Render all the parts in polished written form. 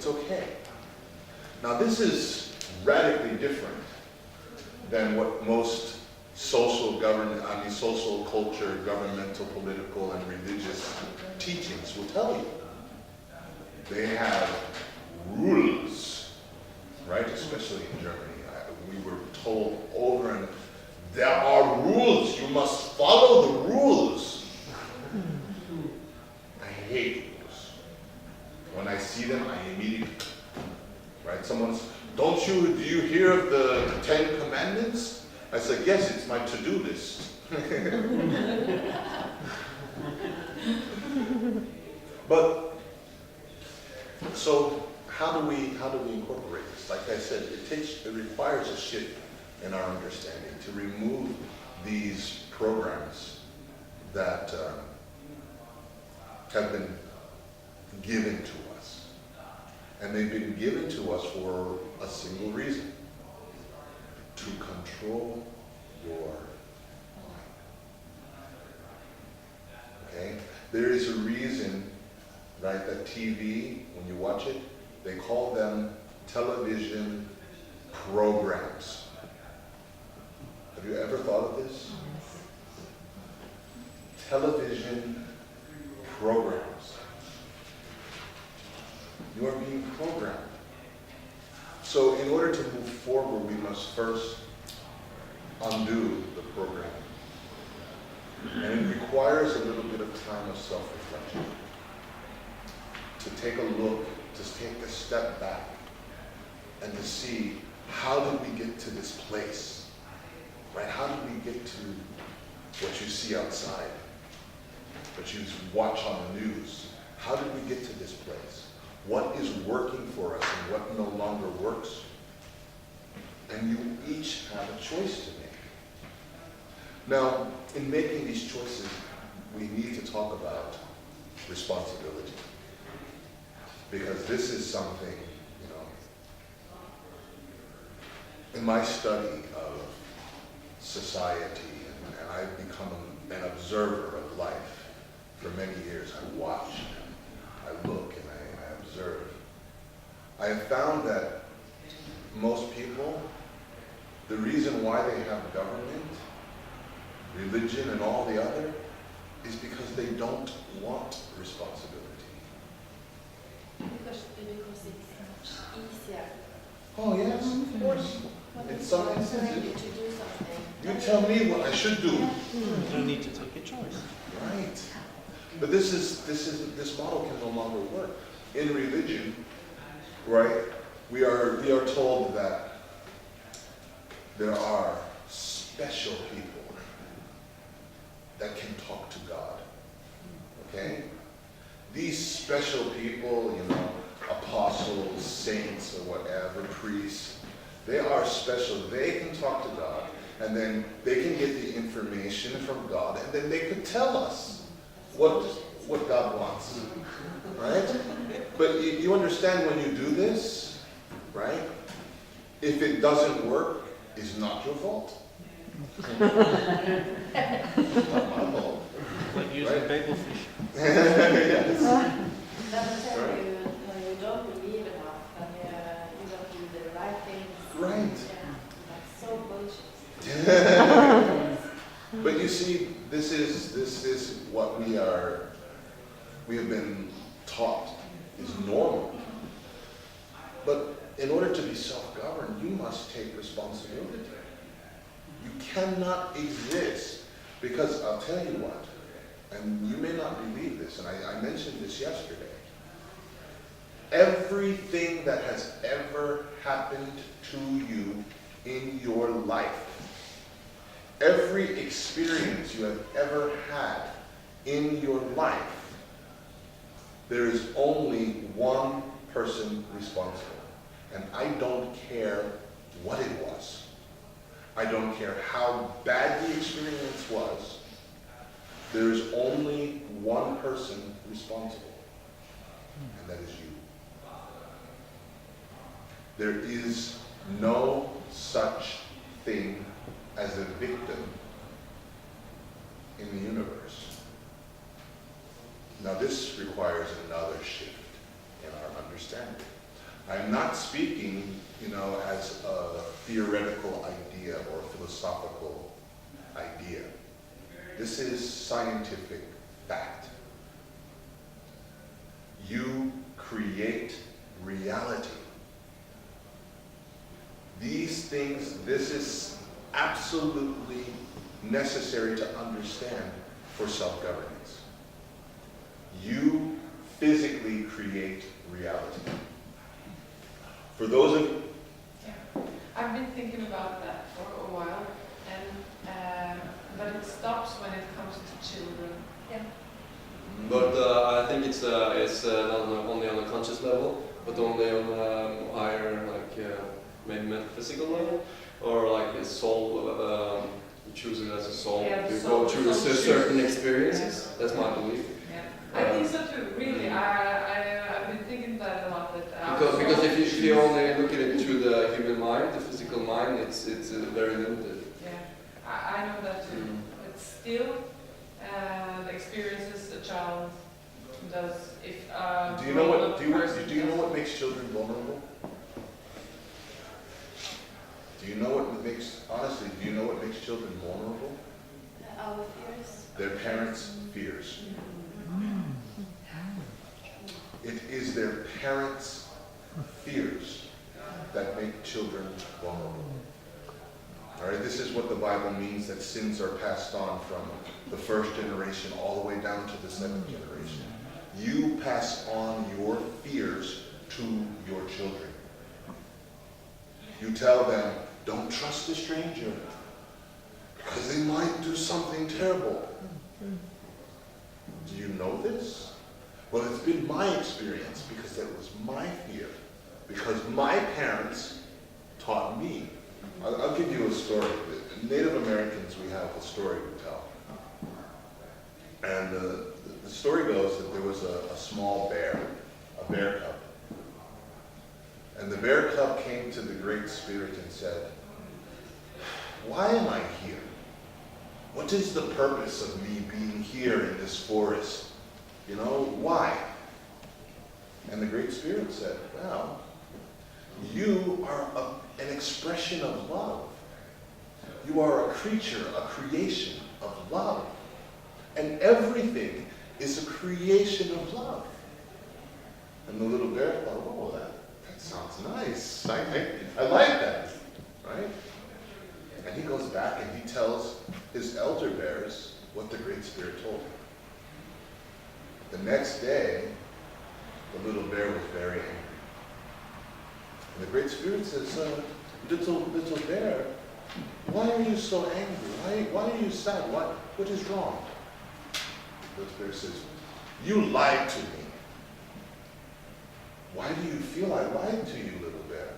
it's okay. Now this is radically different than what most social culture, governmental, political, and religious teachings will tell you. They have rules, right? Especially in Germany. We were told over and there are rules. You must follow the rules. I hate rules. When I see them, I immediately, right? Do you hear of the 10 Commandments? I said, yes, it's my to-do list. But, so how do we incorporate this? Like I said, it requires a shift in our understanding to remove these programs that have been given to us. And they've been given to us for a single reason: to control your mind. Okay? There is a reason, right, that TV, when you watch it, they call them television programs. Have you ever thought of this? Television programs. You are being programmed. So in order to move forward, we must first undo the program. And it requires a little bit of time of self-reflection. To take a look, to take a step back, and to see, how did we get to this place? Right? How did we get to what you see outside, what you watch on the news? How did we get to this place? What is working for us and what no longer works? And you each have a choice to make. Now, in making these choices, we need to talk about responsibility. Because this is something, in my study of society, and I've become an observer of life for many years. I watch, I look, and I observe. I have found that most people, the reason why they have government, religion, and all the other, is because they don't want responsibility. Because it's much easier. Oh yes, of course. In some You instances, to do something. you tell me what I should do. You don't need to take a choice. Right. But this model can no longer work. In religion, right, we are told that there are special people that can talk to God. Okay? These special people, apostles, saints, or whatever, priests, they are special. They can talk to God, and then they can get the information from God, and then they could tell us what God wants, right? But you understand, when you do this, right? If it doesn't work, it's not your fault. It's not my fault. Like using bagel fish. Yes. But I tell you, when you don't believe enough, and you don't do the right things. Right. Yeah, that's so bullshit. But you see, this is what we have been taught is normal. But in order to be self-governed, you must take responsibility. You cannot exist, because I'll tell you what, and you may not believe this, and I mentioned this yesterday. Everything that has ever happened to you in your life, every experience you have ever had in your life, there is only one person responsible. And I don't care what it was. I don't care how bad the experience was. There is only one person responsible, and that is you. There is no such thing as a victim in the universe. Now this requires another shift in our understanding. I'm not speaking, as a theoretical idea or philosophical idea. This is scientific fact. You create reality. These things, this is absolutely necessary to understand for self-governance. You physically create reality. For those of I've been thinking about that for a while, and but it stops when it comes to children. Yeah. But I think it's not only on a conscious level, but only on a higher, maybe metaphysical level, or like a soul. You choose it as a soul. Yeah, you soul- go through soul certain chooses. experiences. That's my belief. Yeah, I think so too. Really, I've been thinking that a lot. That Because if you only look at it through the human mind, the physical mind, it's very limited. Yeah, I know that too. But still, the experiences a child does, if Do you know what? Do you person know what makes children vulnerable? Do you know what makes? Honestly, do you know what makes children vulnerable? Our fears. Their parents' fears. It is their parents' fears that make children vulnerable. All right. This is what the Bible means, that sins are passed on from the first generation all the way down to the seventh generation. You pass on your fears to your children. You tell them, don't trust a stranger because they might do something terrible. Do you know this? Well, it's been my experience because that was my fear. Because my parents taught me. I'll give you a story. Native Americans, we have a story to tell. And the story goes that there was a small bear, a bear cub. And the bear cub came to the Great Spirit and said, why am I here? What is the purpose of me being here in this forest? Why? And the Great Spirit said, well, you are an expression of love. You are a creature, a creation of love. And everything is a creation of love. And the little bear thought, oh, that sounds nice. I like that, right? And he goes back and he tells his elder bears what the Great Spirit told him. The next day, the little bear was very angry. And the Great Spirit says, little bear, why are you so angry? Why are you sad? What is wrong? The little bear says, you lied to me. Why do you feel I lied to you, little bear?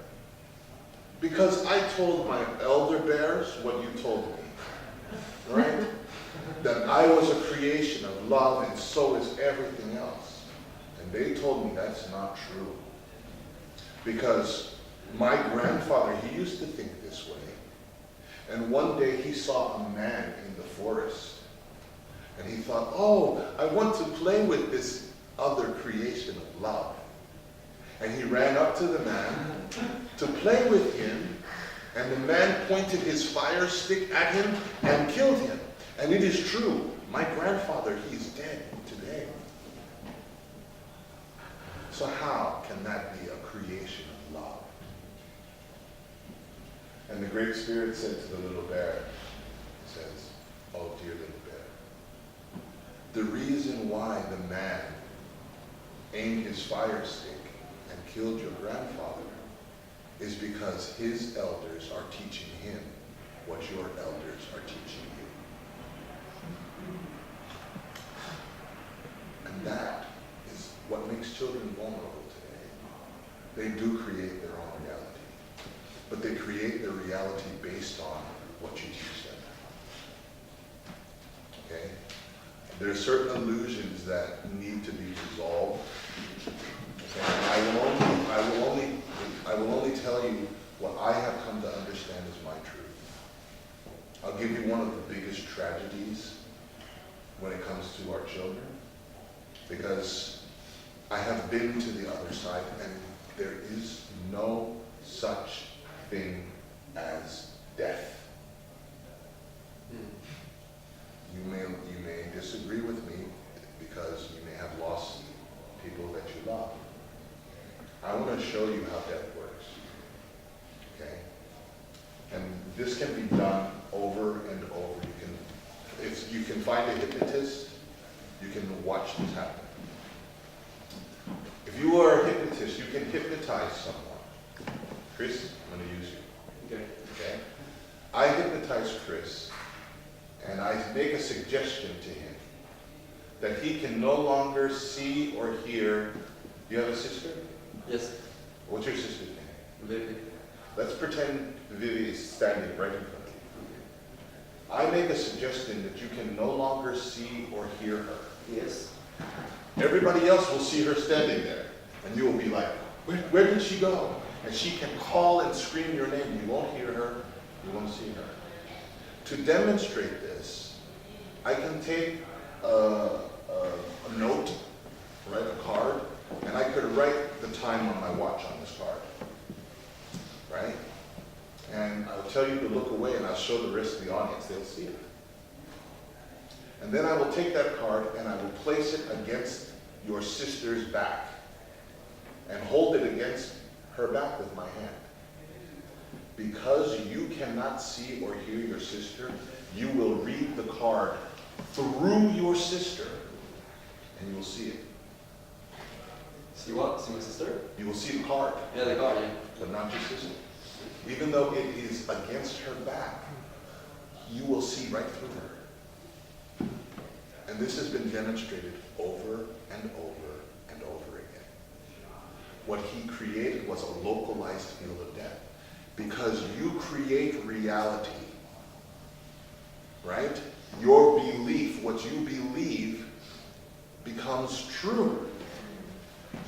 Because I told my elder bears what you told me, right? That I was a creation of love and so is everything else. And they told me that's not true. Because my grandfather, he used to think this way. And one day he saw a man in the forest. And he thought, oh, I want to play with this other creation of love. And he ran up to the man to play with him. And the man pointed his fire stick at him and killed him. And it is true. My grandfather, he's dead today. So how can that be a creation of love? And the Great Spirit said to the little bear, he says, oh dear little bear, the reason why the man aimed his fire stick and killed your grandfather is because his elders are teaching him what your elders are teaching you. And that is what makes children vulnerable today. They do create their own reality, but they create their reality based on what you teach them. Okay? There are certain illusions that need to be resolved. Okay? And I will only tell you what I have come to understand as my truth. I'll give you one of the biggest tragedies when it comes to our children, because I have been to the other side, and there is no such thing as death. You may disagree with me because you may have lost people that you love. I want to show you how death works. Okay? And this can be done over and over. You can find a hypnotist, you can watch this happen. If you are a hypnotist, you can hypnotize someone. Chris, I'm going to use you. Okay. Okay? I hypnotize Chris, and I make a suggestion to him that he can no longer see or hear. You have a sister? Yes. What's your sister's name? Vivi. Let's pretend Vivi is standing right in front of you. I make a suggestion that you can no longer see or hear her. Yes. Everybody else will see her standing there, and you will be like, where did she go? And she can call and scream your name. You won't hear her, you won't see her. To demonstrate this, I can take a note, write a card, and I could write the time on my watch on this card, right? And I'll tell you to look away, and I'll show the rest of the audience. They'll see it. And then I will take that card and I will place it against your sister's back and hold it against her back with my hand. Because you cannot see or hear your sister, you will read the card through your sister and you will see it. See what? See my sister? You will see the card, Yeah, the card, yeah. but not your sister. Even though it is against her back, you will see right through her. And this has been demonstrated over and over and over again. What he created was a localized field of death. Because you create reality, right? Your belief, what you believe, becomes true.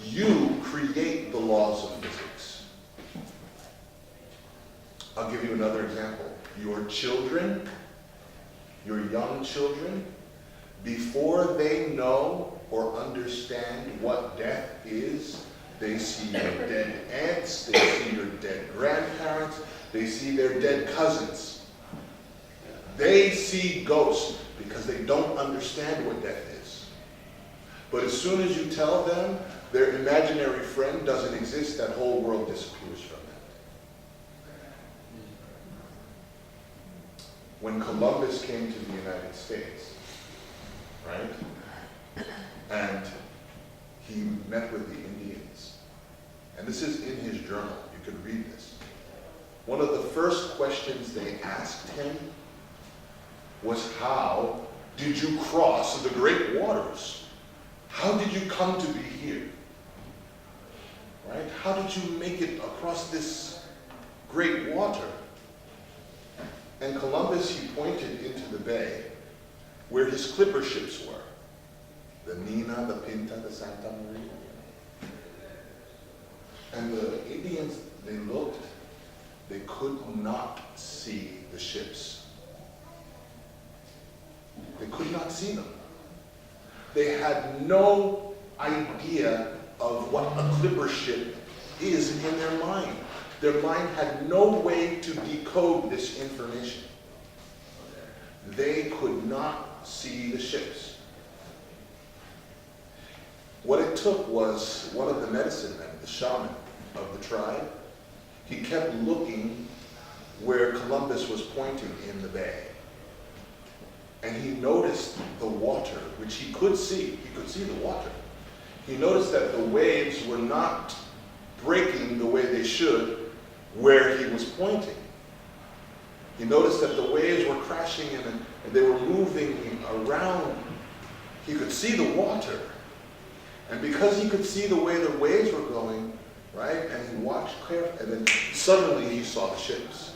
You create the laws of physics. I'll give you another example. Your children, your young children, before they know or understand what death is, they see your dead aunts, they see your dead grandparents, they see their dead cousins. They see ghosts because they don't understand what death is. But as soon as you tell them their imaginary friend doesn't exist, that whole world disappears from them. When Columbus came to the United States, right? And he met with the Indians. And this is in his journal. You could read this. One of the first questions they asked him was, how did you cross the great waters? How did you come to be here? Right? How did you make it across this great water? And Columbus, he pointed into the bay where his clipper ships were. The Nina, the Pinta, the Santa Maria. And the Indians, they looked, they could not see the ships. They could not see them. They had no idea of what a clipper ship is in their mind. Their mind had no way to decode this information. They could not see the ships. What it took was one of the medicine men, the shaman of the tribe, he kept looking where Columbus was pointing in the bay. And he noticed the water, which he could see. He could see the water. He noticed that the waves were not breaking the way they should where he was pointing. He noticed that the waves were crashing and they were moving around. He could see the water. And because he could see the way the waves were going, right, and he watched carefully, and then suddenly he saw the ships.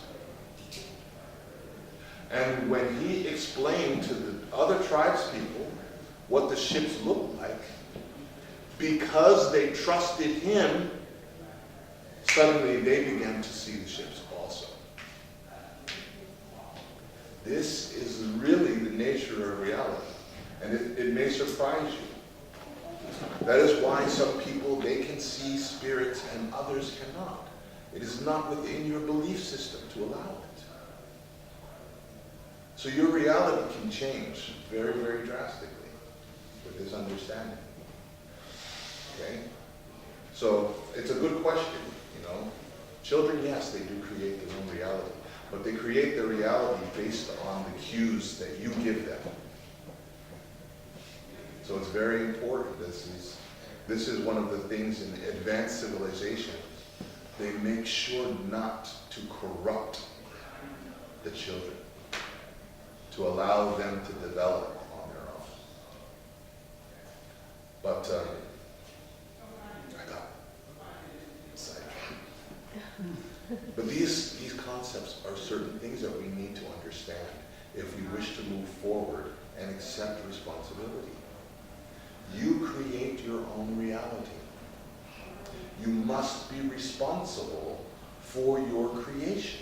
And when he explained to the other tribespeople what the ships looked like, because they trusted him, suddenly they began to see the ships also. This is really the nature of reality. And it may surprise you. That is why some people, they can see spirits and others cannot. It is not within your belief system to allow it. So your reality can change very, very drastically with this understanding. Okay? So it's a good question, you know. Children, yes, they do create their own reality, but they create their reality based on the cues that you give them. So it's very important. This is one of the things in advanced civilization. They make sure not to corrupt the children, to allow them to develop on their own. But I got excited. But these concepts are certain things that we need to understand if we wish to move forward and accept responsibility. You create your own reality. You must be responsible for your creation.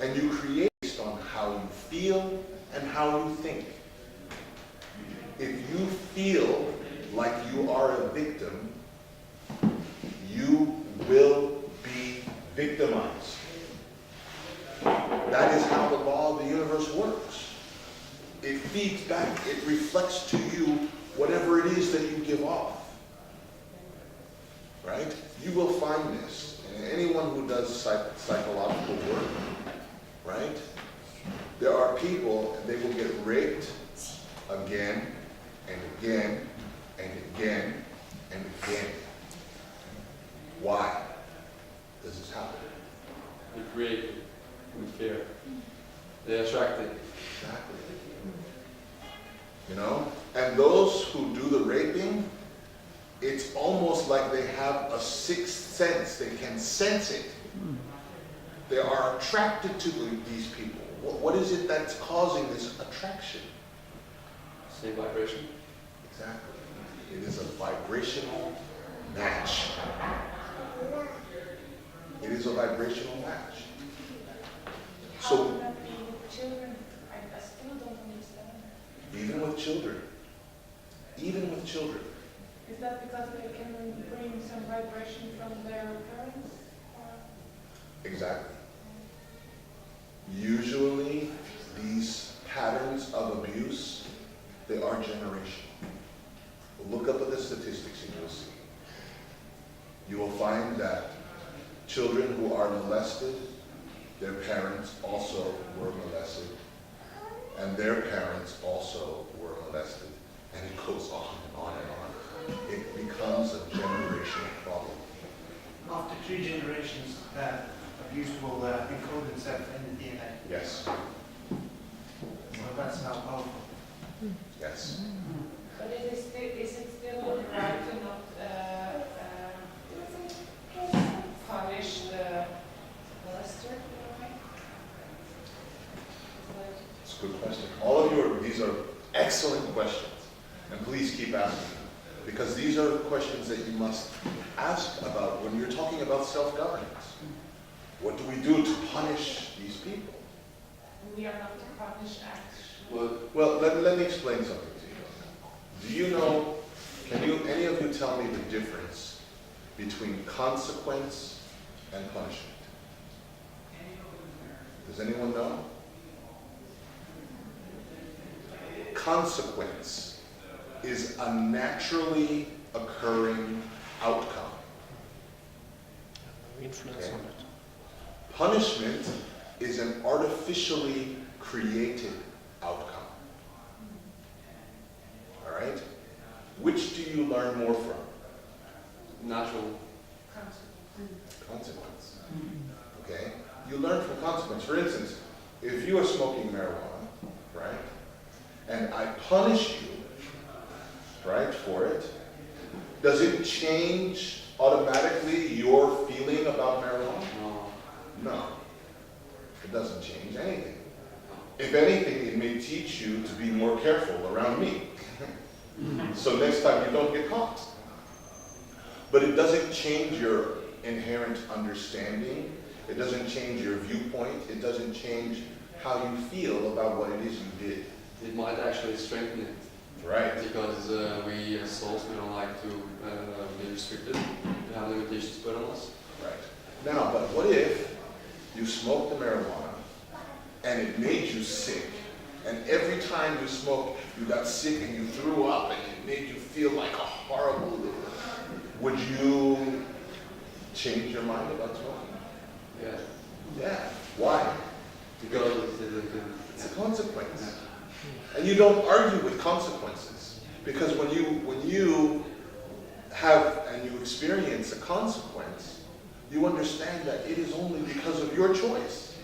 And you create based on how you feel and how you think. If you feel like you are a victim, you will be victimized. That is how the law of the universe works. It feeds back, it reflects to you whatever it is that you give off. Right? You will find this. And anyone who does psychological work, right? There are people, and they will get raped again and again and again and again. Why does this happen? They create it with fear. They attract it. Exactly. You know? And those who do the raping, it's almost like they have a sixth sense. They can sense it. They are attracted to these people. What is it that's causing this attraction? Same vibration. Exactly. It is a vibrational match. It is a vibrational match. How So, would that be with children? I still don't understand. even with children, even with children, Is that because they can bring some vibration from their parents? Or? exactly. Usually, these patterns of abuse, they are generational. Look up at the statistics and you'll see. You will find that children who are molested, their parents also were molested, and their parents also were molested, and it goes on and on and on. It becomes a generational problem. After 3 generations, abuse will encode itself in the DNA. Yes, So that's how powerful. yes. But is it still right to not punish the molester in a way? It's a good question. All of you, these are excellent questions, and please keep asking them, because these are questions that you must ask about when you're talking about self-governance. What do we do to punish these people? We are not to punish action. Well, let me explain something to you. Do you know, any of you tell me the difference between consequence and punishment? Does anyone know? Consequence is a naturally occurring outcome. Influence Okay. on it. Punishment is an artificially created outcome. All right? Which do you learn more from? Natural. Consequence. Okay? You learn from consequence. For instance, if you are smoking marijuana, right? And I punish you, right, for it, does it change automatically your feeling about marijuana? No. No. It doesn't change anything. If anything, it may teach you to be more careful around me. So next time you don't get caught. But it doesn't change your inherent understanding. It doesn't change your viewpoint. It doesn't change how you feel about what it is you did. It might actually strengthen it. Right. Because we as souls, we don't like to be restricted, to have limitations put on us. Right. Now, but what if you smoked the marijuana and it made you sick, and every time you smoked, you got sick and you threw up and it made you feel like a horrible, would you change your mind about smoking? Yeah. Yeah. Why? Because It's a consequence. And you don't argue with consequences. Because when you have and you experience a consequence, you understand that it is only because of your choice.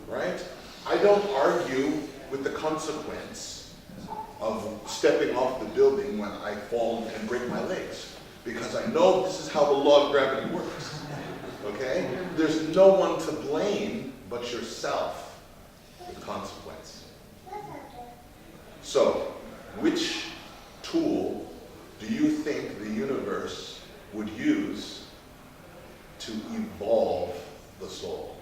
Right? I don't argue with the consequence of stepping off the building when I fall and break my legs. Because I know this is how the law of gravity works. Okay? There's no one to blame but yourself with consequence. So, which tool do you think the universe would use to evolve the soul?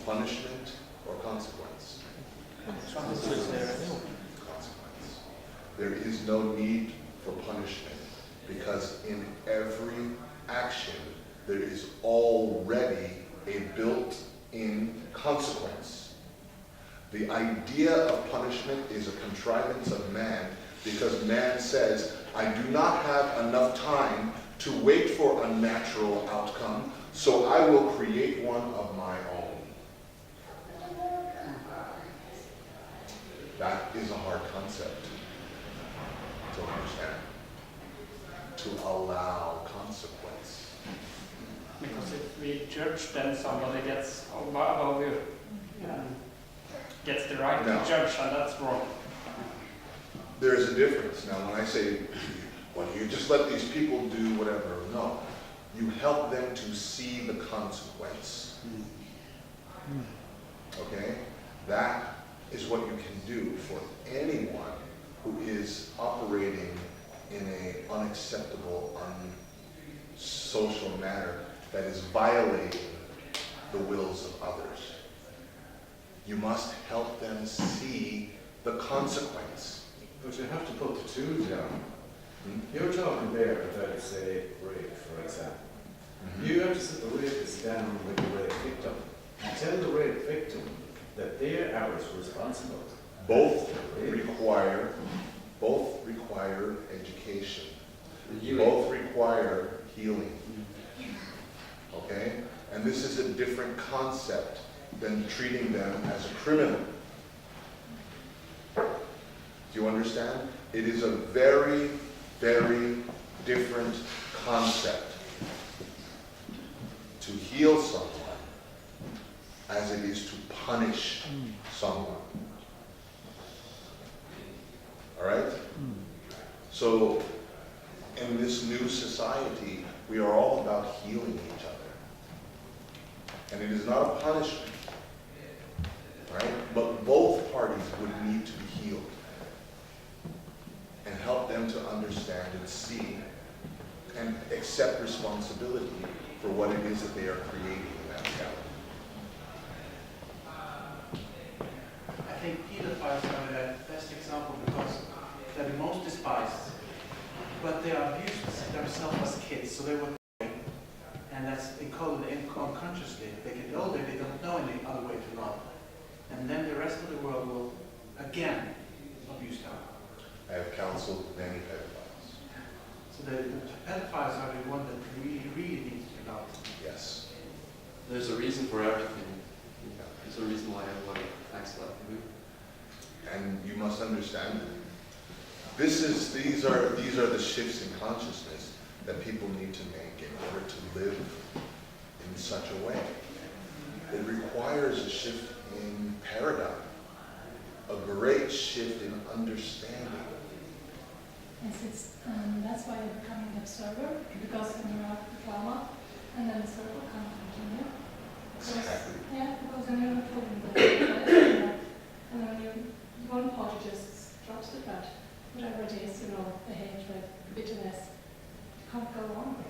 Punishment or consequence? Consequence. There is no need for punishment because in every action there is already a built-in consequence. The idea of punishment is a contrivance of man because man says, I do not have enough time to wait for a natural outcome, so I will create one of my own. That is a hard concept to understand, to allow consequence. Because if we judge, then somebody gets above you and gets the right No. to judge, and that's wrong. There is a difference. Now, when I say, well, you just let these people do whatever, no. You help them to see the consequence. Okay? That is what you can do for anyone who is operating in an unacceptable, unsocial manner that is violating the wills of others. You must help them see the consequence. But you have to put the two down. You're talking there about, say, rape, for example. You have to sit the rapist down with the rape victim and tell the rape victim that they are responsible. Both require education. Both require healing. Okay? And this is a different concept than treating them as a criminal. Do you understand? It is a very, very different concept to heal someone as it is to punish someone. All right? So, in this new society, we are all about healing each other. And it is not a punishment. Right? But both parties would need to be healed. And help them to understand and see and accept responsibility for what it is that they are creating in that reality. I think pedophiles are the best example because they're the most despised, but they are abused themselves as kids, so they were, and that's encoded unconsciously. They get older, they don't know any other way to love, and then the rest of the world will again abuse them. I have counseled many pedophiles. So the pedophiles are the one that we really need to love. Yes. There's a reason for everything. There's a reason why everybody acts like they do. And you must understand these are the shifts in consciousness that people need to make in order to live in such a way. It requires a shift in paradigm, a great shift in understanding. Yes, that's why you're becoming an observer, because when you have trauma, and then the circle can't continue. Exactly. Yeah, because then you're not holding the and then one party just drops the blood, whatever it is, the hatred, bitterness, can't go on.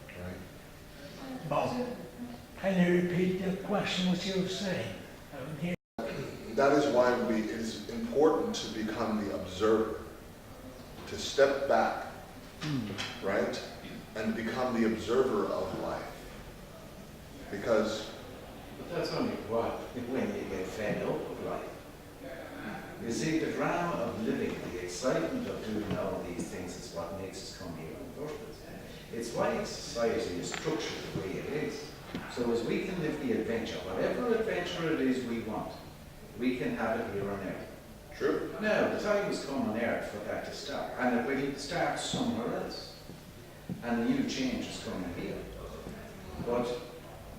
Right. Bob, can you repeat the question what you were saying? That is why it is important to become the observer. to step back, right, and become the observer of life. Because But that's only what, when you get fed up with life. You see, the drama of living, the excitement of doing all these things is what makes us come here on purpose. It's why society is structured the way it is. So as we can live the adventure, whatever adventure it is we want, we can have it here on earth. true. Now, the time has come on earth for that to start, and we need to start somewhere else. And a new change is coming here. But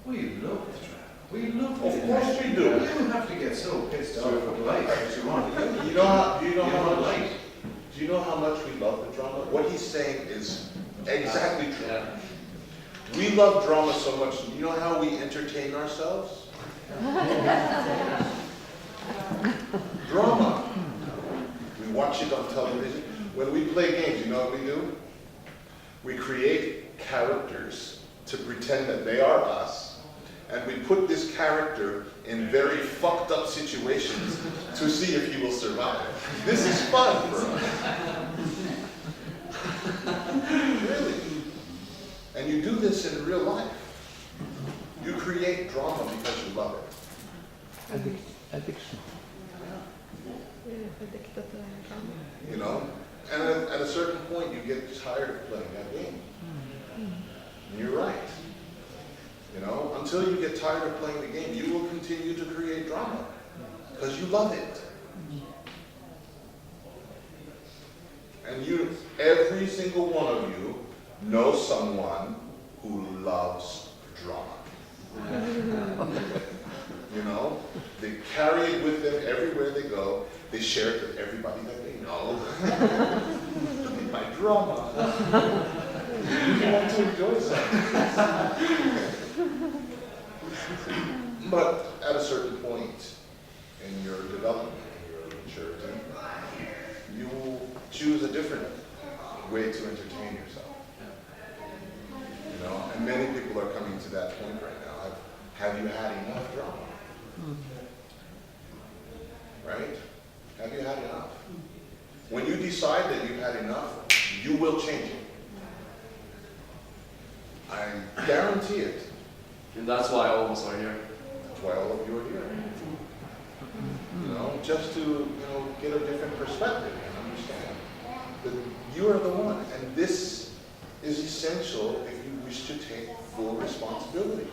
we love the drama. We love Of the course adventure. we do. You don't have to get so pissed off with life that you want to do. Do you know how much? life. Do you know how much we love the drama? What he's saying is exactly true. Yeah. We love drama so much. You know how we entertain ourselves? Drama. We watch it on television. When we play games, you know what we do? We create characters to pretend that they are us, and we put this character in very fucked up situations to see if he will survive. This is fun for us. Really. And you do this in real life. You create drama because you love it. Addiction. You know? And at a certain point, you get tired of playing that game. And you're right. You know? Until you get tired of playing the game, you will continue to create drama. Because you love it. And you, every single one of you, knows someone who loves drama. You know? They carry it with them everywhere they go. They share it with everybody that they know. Look at my drama. You want to enjoy something. But at a certain point in your development, in your maturity, you will choose a different way to entertain yourself. You know, and many people are coming to that point right now. Have you had enough drama? Right? Have you had enough? When you decide that you've had enough, you will change it. I guarantee it. And that's why all of us are here. That's why all of you are here. You know, just to get a different perspective and understand that you are the one, and this is essential if you wish to take full responsibility.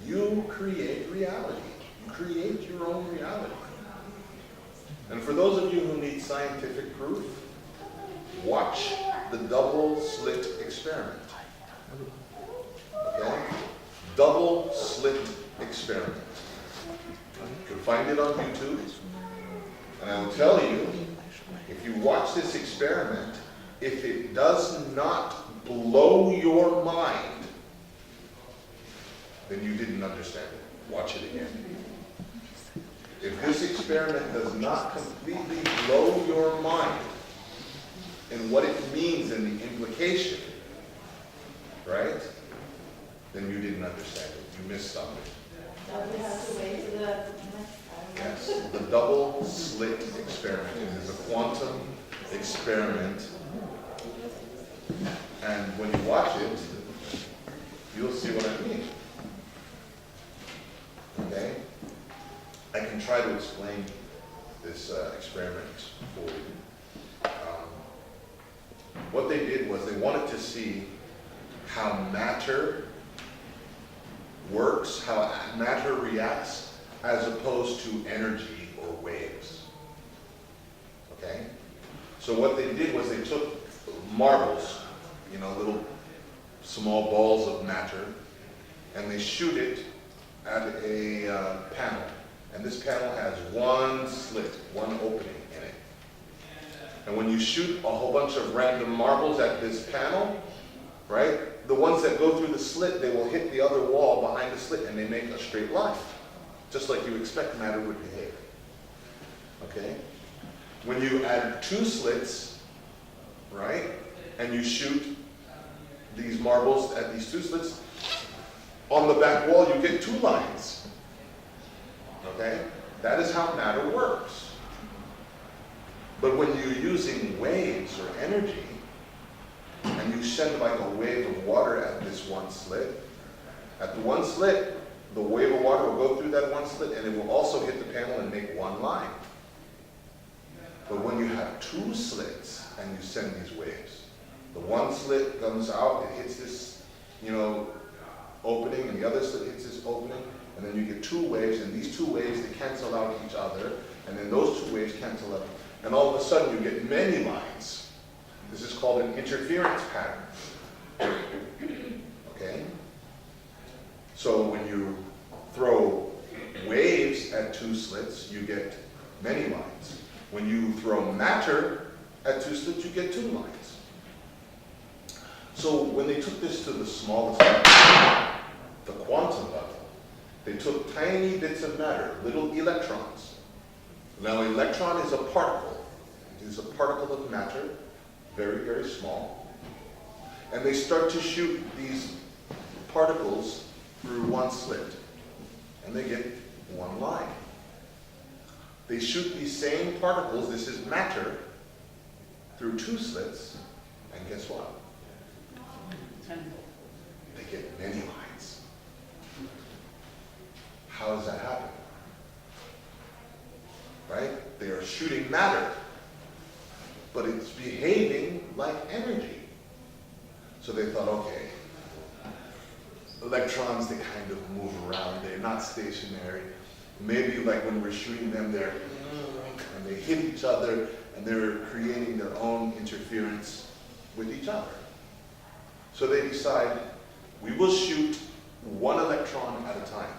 You create reality. You create your own reality. And for those of you who need scientific proof, watch the double slit experiment. Okay? Double slit experiment. You can find it on YouTube. And I will tell you, if you watch this experiment, if it does not blow your mind, then you didn't understand it. Watch it again. If this experiment does not completely blow your mind in what it means and the implication, right? Then you didn't understand it. You missed something. We have to wait till the next time. Yes, the double slit experiment. It is a quantum experiment. And when you watch it, you'll see what I mean. Okay? I can try to explain this experiment for you. What they did was they wanted to see how matter works, how matter reacts, as opposed to energy or waves. Okay? So what they did was they took marbles, little small balls of matter, and they shoot it at a panel. And this panel has one slit, one opening in it. And when you shoot a whole bunch of random marbles at this panel, right, the ones that go through the slit, they will hit the other wall behind the slit and they make a straight line, just like you expect matter would behave. Okay? When you add two slits, right, and you shoot these marbles at these two slits, on the back wall you get two lines. Okay? That is how matter works. But when you're using waves or energy, and you send like a wave of water at this one slit, at the one slit, the wave of water will go through that one slit and it will also hit the panel and make one line. But when you have two slits and you send these waves, the one slit comes out, it hits this, opening, and the other slit hits this opening, and then you get two waves, and these two waves, they cancel out each other, and then those two waves cancel out, and all of a sudden you get many lines. This is called an interference pattern. Okay? So when you throw waves at two slits, you get many lines. When you throw matter at two slits, you get two lines. So when they took this to the smallest level, the quantum level, they took tiny bits of matter, little electrons. Now, an electron is a particle. It is a particle of matter, very, very small. And they start to shoot these particles through one slit, and they get one line. They shoot these same particles, this is matter, through two slits, and guess what? They get many lines. How does that happen? Right? They are shooting matter, but it's behaving like energy. So they thought, okay, electrons, they kind of move around, they're not stationary. Maybe like when we're shooting them, and they hit each other, and they're creating their own interference with each other. So they decide, we will shoot one electron at a time.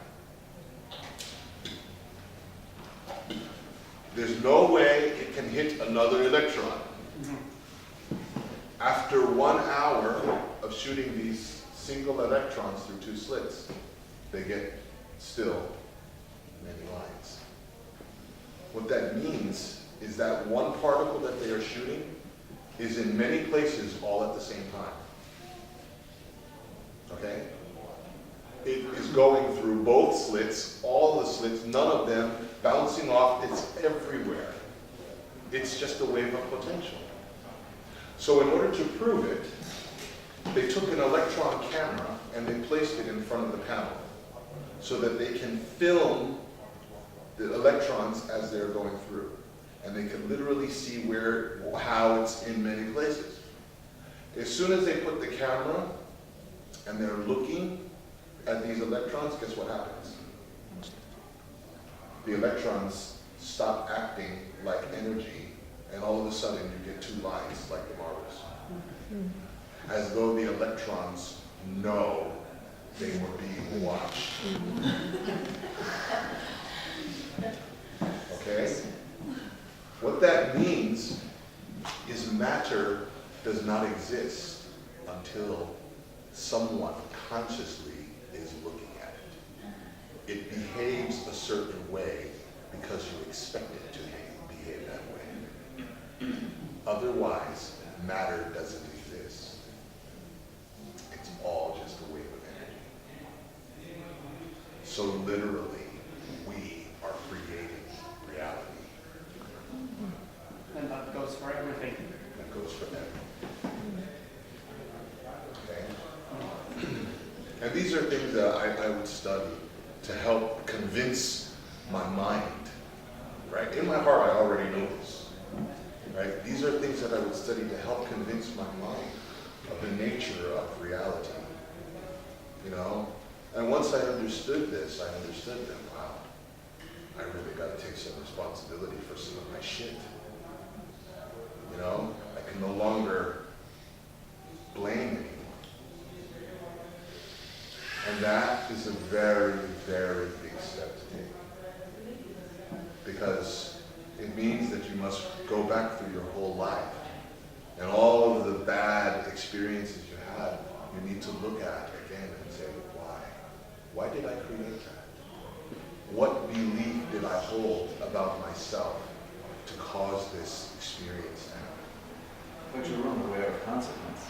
There's no way it can hit another electron. After 1 hour of shooting these single electrons through two slits, they get still many lines. What that means is that one particle that they are shooting is in many places all at the same time. Okay? It is going through both slits, all the slits, none of them bouncing off, it's everywhere. It's just a wave of potential. So in order to prove it, they took an electron camera and they placed it in front of the panel so that they can film the electrons as they're going through. And they can literally see how it's in many places. As soon as they put the camera and they're looking at these electrons, guess what happens? The electrons stop acting like energy, and all of a sudden you get two lines like the marbles. As though the electrons know they were being watched. Okay? What that means is matter does not exist until someone consciously is looking at it. It behaves a certain way because you expect it to behave that way. Otherwise, matter doesn't exist. It's all just a wave of energy. So literally, we are creating reality. And that goes for everything. That goes for everything. Okay? And these are things that I would study to help convince my mind. Right? In my heart, I already know this. Right? These are things that I would study to help convince my mind of the nature of reality. You know? And once I understood this, I understood that, wow, I really got to take some responsibility for some of my shit. You know? I can no longer blame anyone. And that is a very, very big step to take. Because it means that you must go back through your whole life. And all of the bad experiences you had, you need to look at again and say, why? Why did I create that? What belief did I hold about myself to cause this experience to happen? But you were unaware of consequence.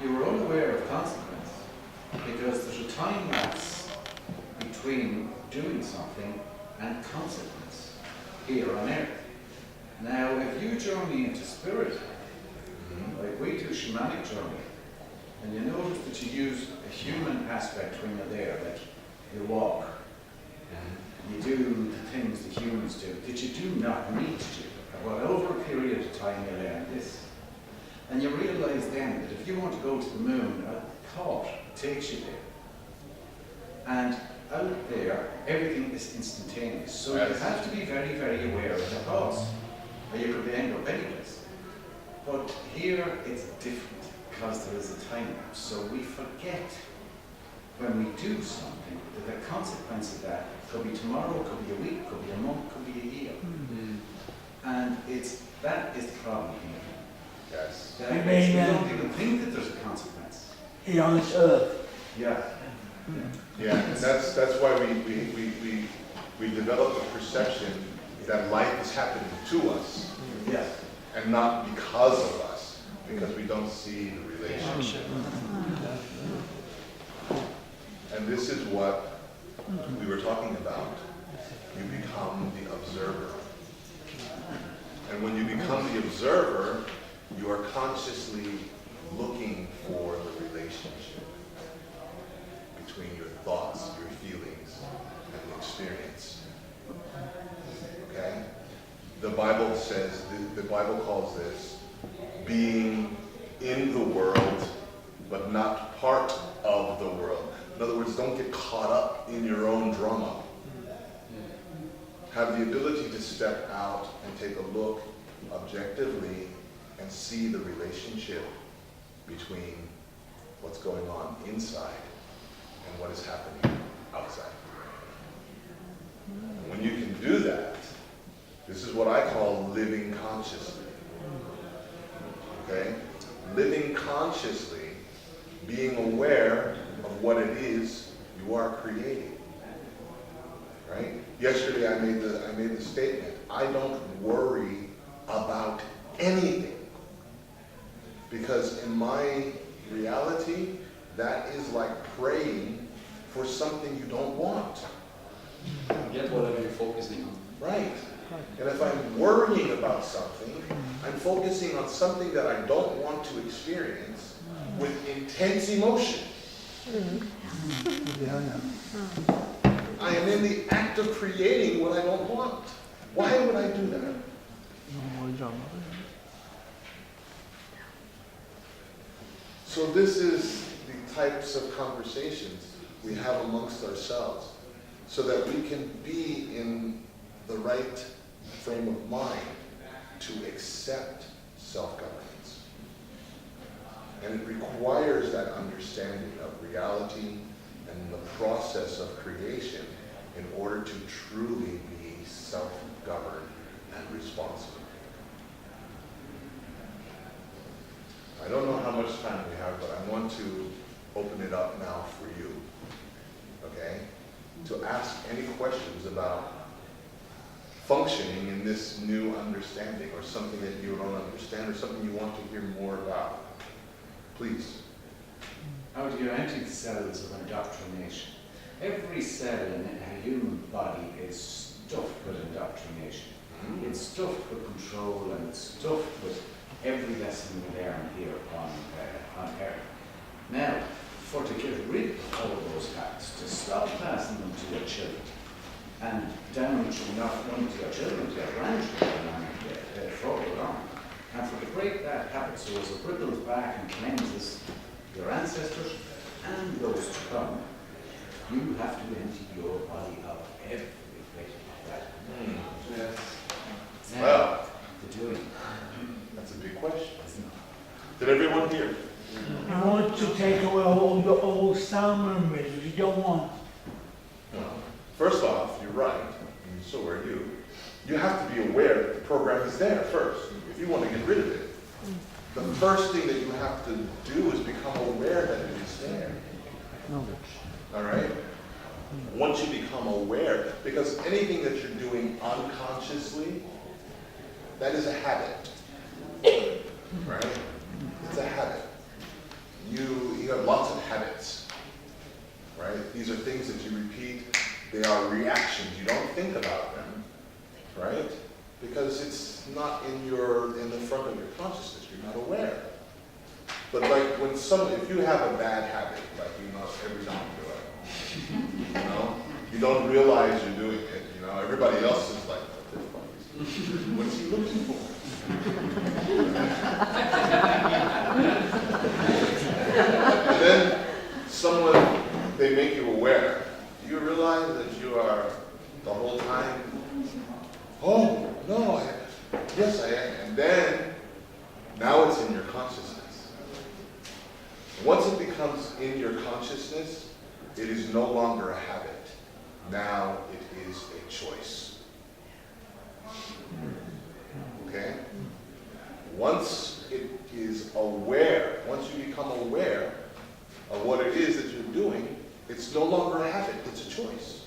You were unaware of consequence because there's a time lapse between doing something and consequence here on earth. Now, if you journey into spirit, like we do shamanic journey, and you notice that you use a human aspect when you're there, like you walk, you do the things that humans do, that you do not need to do. But over a period of time you learn this. And you realize then that if you want to go to the moon, a thought takes you there. And out there, everything is instantaneous. So you have to be very, very aware of your thoughts, or you could end up anyways. But here it's different because there is a time lapse. So we forget when we do something that the consequence of that could be tomorrow, could be a week, could be a month, could be a year. And that is the problem here. Yes. That You is, mean, we don't even think that there's a consequence. Here on this earth. Yeah. Yeah, and that's why we develop a perception that life is happening to us Yeah. and not because of us, because we don't see the relationship. And this is what we were talking about. You become the observer. And when you become the observer, you are consciously looking for the relationship between your thoughts, your feelings, and the experience. Okay? The Bible says, the Bible calls this being in the world, but not part of the world. In other words, don't get caught up in your own drama. Have the ability to step out and take a look objectively and see the relationship between what's going on inside and what is happening outside. And when you can do that, this is what I call living consciously. Okay? Living consciously, being aware of what it is you are creating. Right? Yesterday I made the statement, I don't worry about anything. Because in my reality, that is like praying for something you don't want. Get whatever you're focusing on. Right. And if I'm worrying about something, I'm focusing on something that I don't want to experience with intense emotion. I am in the act of creating what I don't want. Why would I do that? So this is the types of conversations we have amongst ourselves so that we can be in the right frame of mind to accept self-governance. And it requires that understanding of reality and the process of creation in order to truly be self-governed and responsible. I don't know how much time we have, but I want to open it up now for you, okay? To ask any questions about functioning in this new understanding or something that you don't understand or something you want to hear more about. Please. How do you enter the cells of indoctrination? Every cell in a human body is stuffed with indoctrination. It's stuffed with control and it's stuffed with every lesson we learn here on Earth. Now, to get rid of all those habits, to stop passing them to your children, and down to not only to your children, to your grandchildren, and further on, and for to break that habit so as it ripples back and cleanses your ancestors and those to come, you have to empty your body of every bit of that. Yes. Now, Well, the doing. that's a big question. Did everyone hear? You want to take away all the old sound memories, you don't want. Well, first off, you're right, and so are you. You have to be aware that the program is there first, if you want to get rid of it. The first thing that you have to do is become aware that it is there. All right? Once you become aware, because anything that you're doing unconsciously, that is a habit. Right? It's a habit. You have lots of habits. Right? These are things that you repeat. They are reactions. You don't think about them. Right? because it's not in the front of your consciousness. You're not aware. But like if you have a bad habit, like every time you do it, you don't realize you're doing it. Everybody else is like, what is he looking for? And then they make you aware. Do you realize that you are the whole time, oh, no, yes I am. And then, now it's in your consciousness. Once it becomes in your consciousness, it is no longer a habit. Now it is a choice. Okay? Once it is aware, once you become aware of what it is that you're doing, it's no longer a habit, it's a choice.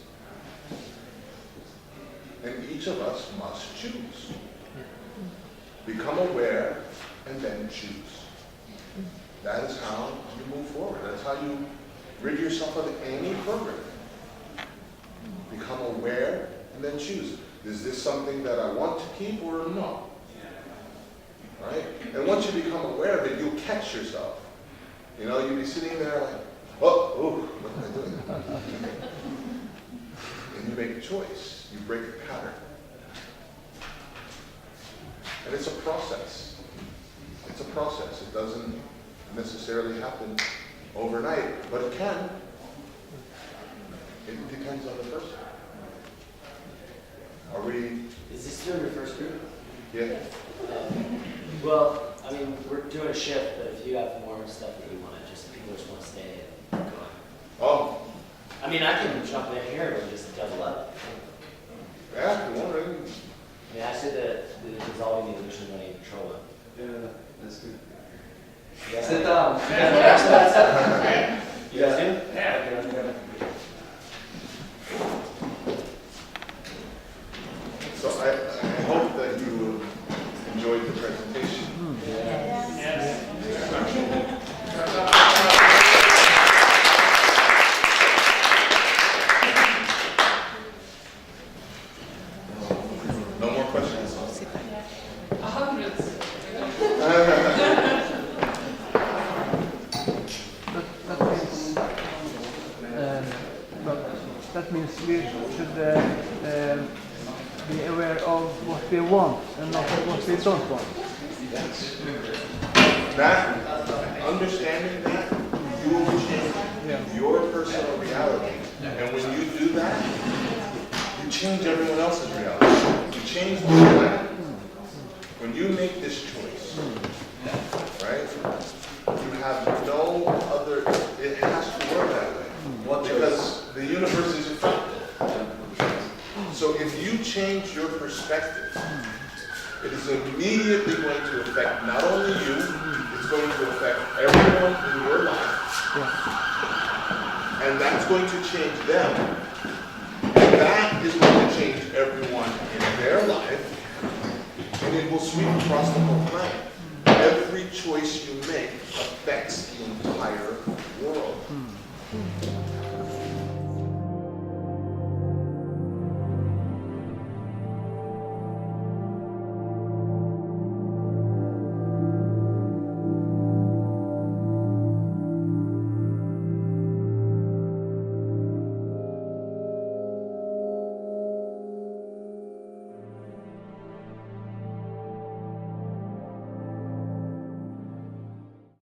And each of us must choose. Become aware and then choose. That is how you move forward. That's how you rid yourself of any program. Become aware and then choose. Is this something that I want to keep or no? Right? And once you become aware of it, you'll catch yourself. You'll be sitting there like, oh, what am I doing? And you make a choice. You break a pattern. And it's a process. It's a process. It doesn't necessarily happen overnight, but it can. It depends on the person. Are we? Is this still your first group? Yeah. Well, I mean, we're doing a shift, but if you have more stuff that you want to people just want to stay and go on. Oh. I mean, I can jump in here and just double up. Yeah, if you want to. I mean, I said that the dissolving the illusion of money control it. Yeah, that's good. Yeah. Sit down. You guys do? Yeah. Okay. So I hope that you enjoyed the presentation. Yes. No more questions? Hundreds. That means we should be aware of what we want and not what we don't want. That, understanding that, you will change your personal reality. And when you do that, you change everyone else's reality. You change the planet. When you make this choice, right, you have no other, it has to work that way. Because the universe is effective. So if you change your perspective, it is immediately going to affect not only you, it's going to affect everyone in your life. And that's going to change them. And that is going to change everyone in their life. And it will sweep across the whole planet. Every choice you make affects the entire